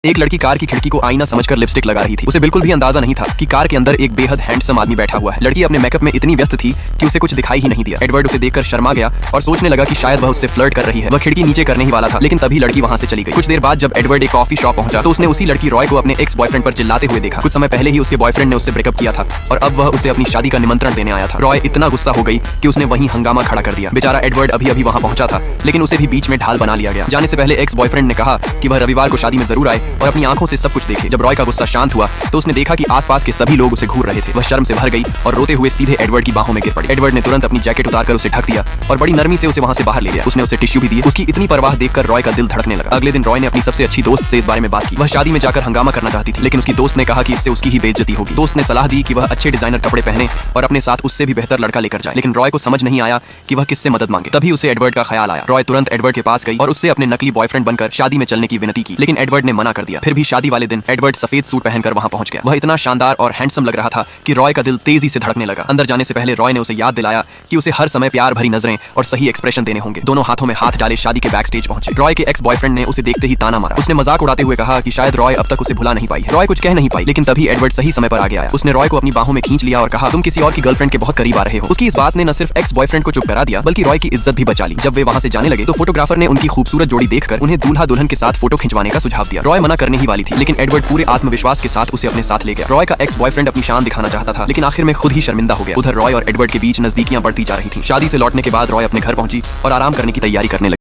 एक लड़की कार की खिड़की को आईना समझकर लिपस्टिक लगा रही थी। उसे बिल्कुल भी अंदाजा नहीं था कि कार के अंदर एक बेहद हैंडसम आदमी बैठा हुआ है। लड़की अपने मेकअप में इतनी व्यस्त थी कि उसे कुछ दिखाई ही नहीं दिया। एडवर्ड उसे देखकर शर्मा गया और सोचने लगा कि शायद वह उससे फ्लर्ट कर रही है। वह खिड़की नीचे करने ही वाला था, लेकिन तभी लड़की वहां से चली गई। कुछ देर बाद जब एडवर्ड एक कॉफी शॉप पहुंचा तो उसने उसी लड़की रॉय को अपने एक्स बॉयफ्रेंड पर चिल्लाते हुए देखा। कुछ समय पहले ही उसके बॉयफ्रेंड ने उससे ब्रेकअप किया था और अब वह उसे अपनी शादी का निमंत्रण देने आया था। रॉय इतना गुस्सा हो गई कि उसने वहीं हंगामा खड़ा कर दिया। बेचारा एडवर्ड अभी अभी वहां पहुंचा था, लेकिन उसे भी बीच में ढाल बना लिया गया। जाने से पहले एक्स बॉयफ्रेंड ने कहा कि वह रविवार को शादी में जरूर आए और अपनी आंखों से सब कुछ देखे। जब रॉय का गुस्सा शांत हुआ तो उसने देखा कि आसपास के सभी लोग उसे घूर रहे थे। वह शर्म से भर गई और रोते हुए सीधे एडवर्ड की बाहों में गिर पड़ी। एडवर्ड ने तुरंत अपनी जैकेट उतारकर उसे ढक दिया और बड़ी नरमी से उसे वहां से बाहर ले गया। उसने उसे टिश्यू भी दिए। उसकी इतनी परवाह देखकर रॉय का दिल धड़कने लगा। अगले दिन रॉय ने अपनी सबसे अच्छी दोस्त से इस बारे में बात की। वह शादी में जाकर हंगामा करना चाहती थी, लेकिन उसकी दोस्त ने कहा कि इससे उसकी ही बेइज्जती होगी। दोस्त ने सलाह दी कि वह अच्छे डिजाइनर कपड़े पहने और अपने साथ उससे भी बेहतर लड़का लेकर जाए, लेकिन रॉय को समझ नहीं आया कि वह किससे मदद मांगे। तभी उसे एडवर्ड का ख्याल आया। रॉय तुरंत एडवर्ड के पास गई और उससे अपने नकली बॉयफ्रेंड बनकर शादी में चलने की विनती की, लेकिन एडवर्ड ने मना कर दिया। फिर भी शादी वाले दिन एडवर्ड सफेद सूट पहनकर वहां पहुंच गया। वह इतना शानदार और हैंडसम लग रहा था कि रॉय का दिल तेजी से धड़कने लगा। अंदर जाने से पहले रॉय ने उसे याद दिलाया कि उसे हर समय प्यार भरी नजरें और सही एक्सप्रेशन देने होंगे। दोनों हाथों में हाथ डाले शादी के बैक स्टेज पहुंचे। रॉय के एक्स बॉयफ्रेंड ने उसे देखते ही ताना मारा। उसने मजाक उड़ाते हुए कहा कि शायद रॉय अब तक उसे भुला नहीं पाई है। रॉय कुछ कह नहीं पाई, लेकिन तभी एडवर्ड सही समय पर आगे आया। उसने रॉय को अपनी बाहों में खींच लिया और कहा, तुम किसी और की गर्लफ्रेंड के बहुत करीब आ रहे हो। उसकी इस बात ने न सिर्फ एक्स बॉयफ्रेंड को चुप करा दिया, बल्कि रॉय की इज्जत भी बचा ली। जब वे वहां से जाने लगे तो फोटोग्राफर ने उनकी खूबसूरत जोड़ी देखकर उन्हें दूल्हा दुल्हन के साथ फोटो खिंचवाने का सुझाव दिया। रॉय मना करने ही वाली थी, लेकिन एडवर्ड पूरे आत्मविश्वास के साथ उसे अपने साथ ले गया। रॉय का एक्स बॉयफ्रेंड अपनी शान दिखाना चाहता था, लेकिन आखिर में खुद ही शर्मिंदा हो गया। उधर रॉय और एडवर्ड के बीच नजदीकियां बढ़ती जा रही थी। शादी से लौटने के बाद रॉय अपने घर पहुंची और आराम करने की तैयारी करने लगी।